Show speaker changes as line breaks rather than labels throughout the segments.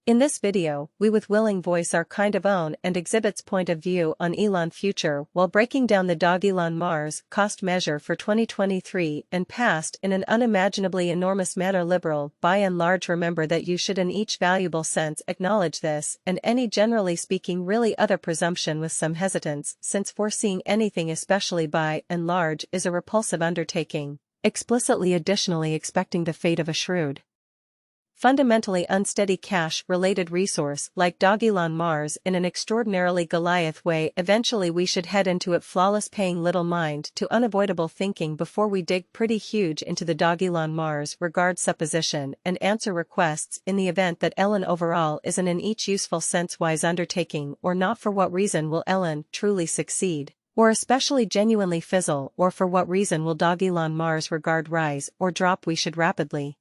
In this video, we with willing voice our kind of own and exhibits point of view on Elon future while breaking down the Dogelon Mars cost measure for 2023 and past in an unimaginably enormous manner. Liberal, by and large, remember that you should in each valuable sense acknowledge this and any generally speaking really other presumption with some hesitance, since foreseeing anything especially by and large is a repulsive undertaking, explicitly additionally expecting the fate of a shrewd, fundamentally unsteady cash-related resource like Dogelon Mars in an extraordinarily Goliath way. Eventually we should head into it flawless, paying little mind to unavoidable thinking before we dig pretty huge into the Dogelon Mars regard supposition and answer requests in the event that Elon overall is an in each useful sense wise undertaking, or not. For what reason will Elon truly succeed, or especially genuinely fizzle, or for what reason will Dogelon Mars regard rise or drop? We should rapidly,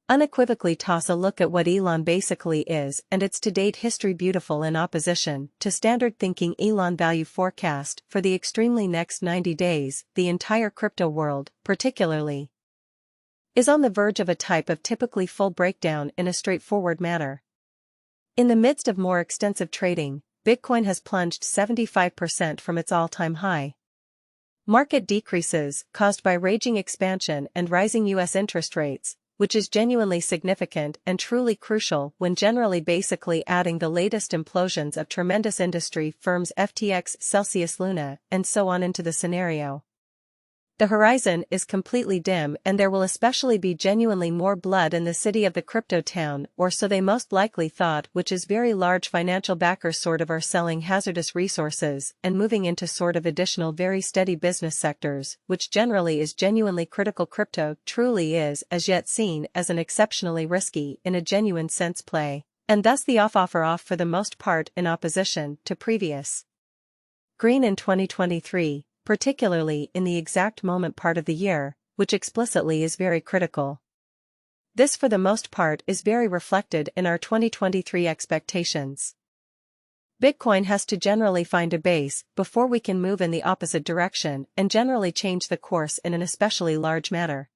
unequivocally toss a look at what Elon basically is and its to-date history, beautiful in opposition to standard thinking. Elon value forecast for the extremely next 90 days, the entire crypto world, particularly, is on the verge of a type of typically full breakdown in a straightforward manner. In the midst of more extensive trading, Bitcoin has plunged 75% from its all-time high. Market decreases caused by raging expansion and rising US interest rates, which is genuinely significant and truly crucial when generally basically adding the latest implosions of tremendous industry firms FTX, Celsius, Luna, and so on into the scenario. The horizon is completely dim, and there will especially be genuinely more blood in the city of the crypto town, or so they most likely thought, which is very large financial backers sort of are selling hazardous resources and moving into sort of additional very steady business sectors, which generally is genuinely critical. Crypto truly is as yet seen as an exceptionally risky in a genuine sense play, and thus the off for the most part in opposition to previous green in 2023. Particularly in the exact moment part of the year, which explicitly is very critical. This for the most part is very reflected in our 2023 expectations. Bitcoin has to generally find a base before we can move in the opposite direction and generally change the course in an especially large manner.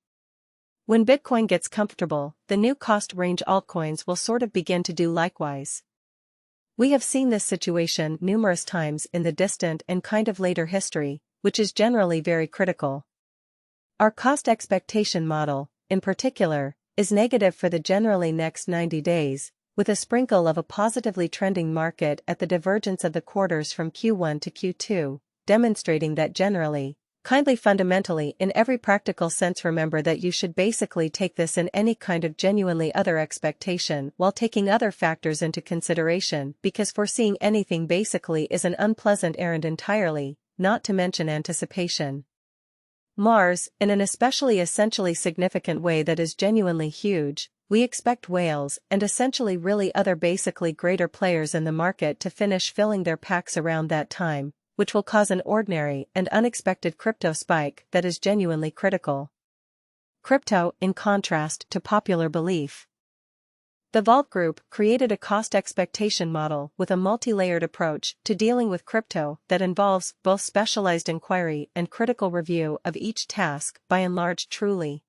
When Bitcoin gets comfortable, the new cost range altcoins will sort of begin to do likewise. We have seen this situation numerous times in the distant and kind of later history, which is generally very critical. Our cost expectation model, in particular, is negative for the generally next 90 days, with a sprinkle of a positively trending market at the divergence of the quarters from Q1 to Q2, demonstrating that generally, kindly fundamentally in every practical sense. Remember that you should basically take this in any kind of genuinely other expectation while taking other factors into consideration, because foreseeing anything basically is an unpleasant errand entirely, not to mention anticipation. Mars, in an especially essentially significant way that is genuinely huge, we expect whales and essentially really other basically greater players in the market to finish filling their packs around that time, which will cause an ordinary and unexpected crypto spike that is genuinely critical. Crypto, in contrast to popular belief, the Vault Group created a cost expectation model with a multi-layered approach to dealing with crypto that involves both specialized inquiry and critical review of each task, by and large truly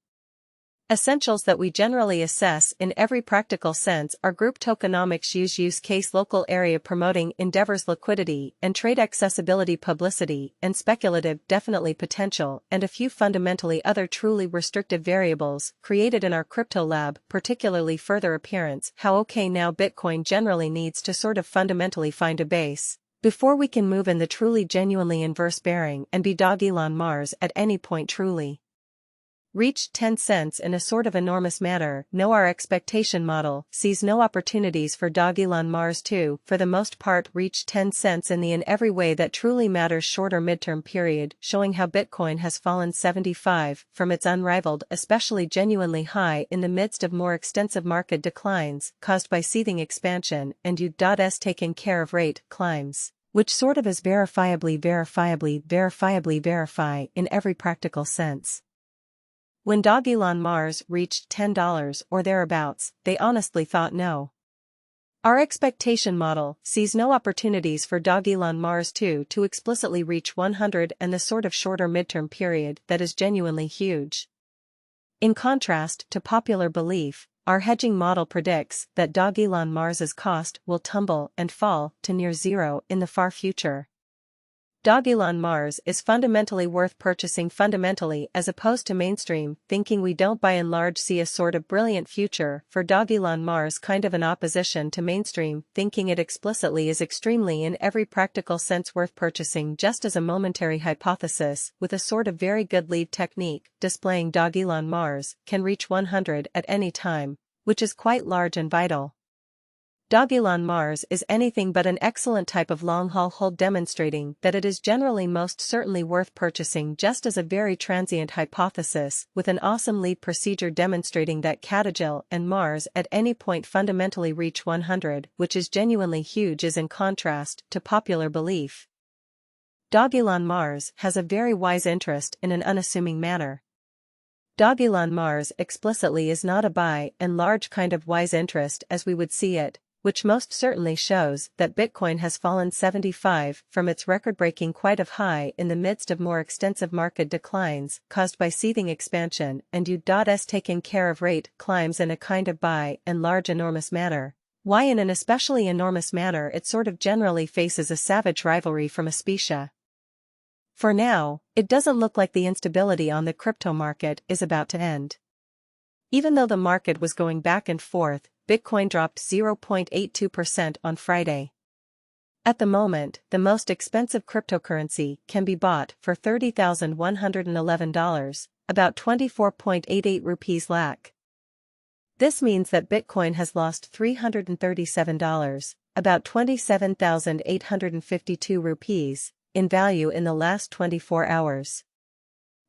essentials that we generally assess in every practical sense are group tokenomics, use case, local area, promoting endeavors, liquidity and trade accessibility, publicity and speculative, definitely potential, and a few fundamentally other truly restrictive variables created in our crypto lab, particularly further appearance. How okay, now Bitcoin generally needs to sort of fundamentally find a base before we can move in the truly genuinely inverse bearing and be Dogelon Mars at any point truly reached 10 cents in a sort of enormous manner. No, our expectation model sees no opportunities for Dogelon Mars to, for the most part, reach 10 cents in every way that truly matters. Shorter midterm period, showing how Bitcoin has fallen 75 from its unrivaled, especially genuinely high in the midst of more extensive market declines caused by seething expansion and U.S. taken care of rate climbs, which sort of is verifiably verify in every practical sense. When Dogelon Mars reached $10 or thereabouts, they honestly thought no. Our expectation model sees no opportunities for Dogelon Mars 2 to explicitly reach 100 and the sort of shorter midterm period that is genuinely huge. In contrast to popular belief, our hedging model predicts that Dogelon Mars's cost will tumble and fall to near zero in the far future. Dogelon Mars is fundamentally worth purchasing fundamentally as opposed to mainstream thinking. We don't by and large see a sort of brilliant future for Dogelon Mars, kind of an opposition to mainstream thinking. It explicitly is extremely in every practical sense worth purchasing just as a momentary hypothesis with a sort of very good lead technique displaying Dogelon Mars can reach 100 at any time, which is quite large and vital. Dogelon Mars is anything but an excellent type of long-haul hold, demonstrating that it is generally most certainly worth purchasing just as a very transient hypothesis with an awesome lead procedure demonstrating that Catagil and Mars at any point fundamentally reach 100, which is genuinely huge, is in contrast to popular belief. Dogelon Mars has a very wise interest in an unassuming manner. Dogelon Mars explicitly is not a buy and large kind of wise interest as we would see it, which most certainly shows that Bitcoin has fallen 75 from its record-breaking quite of high in the midst of more extensive market declines caused by seething expansion and U.S. taken care of rate climbs in a kind of buy and large enormous manner. Why in an especially enormous manner? It sort of generally faces a savage rivalry from Aspecia. For now, it doesn't look like the instability on the crypto market is about to end. Even though the market was going back and forth, Bitcoin dropped 0.82% on Friday. At the moment, the most expensive cryptocurrency can be bought for $30,111, about 24.88 rupees lakh. This means that Bitcoin has lost $337, about 27,852 rupees, in value in the last 24 hours.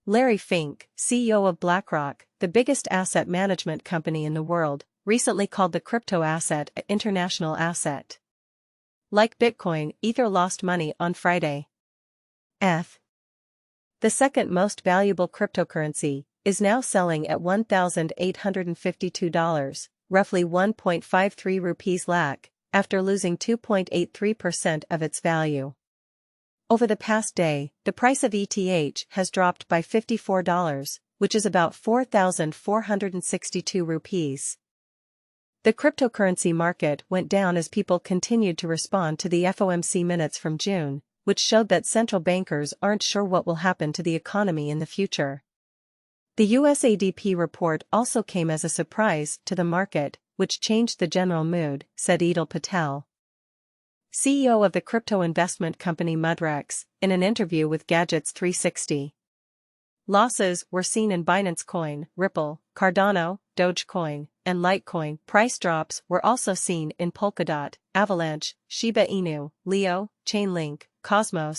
Larry Fink, CEO of BlackRock, the biggest asset management company in the world, recently called the crypto asset an international asset. Like Bitcoin, Ether lost money on Friday. The second most valuable cryptocurrency, is now selling at $1,852, roughly 1.53 rupees lakh, after losing 2.83% of its value. Over the past day, the price of ETH has dropped by $54, which is about 4,462 rupees. The cryptocurrency market went down as people continued to respond to the FOMC minutes from June, which showed that central bankers aren't sure what will happen to the economy in the future. The USADP report also came as a surprise to the market, which changed the general mood, said Edil Patel, CEO of the crypto investment company Mudrex, in an interview with Gadgets 360. Losses were seen in Binance Coin, Ripple, Cardano, Dogecoin, and Litecoin. Price drops were also seen in Polkadot, Avalanche, Shiba Inu, Leo, Chainlink, Cosmos,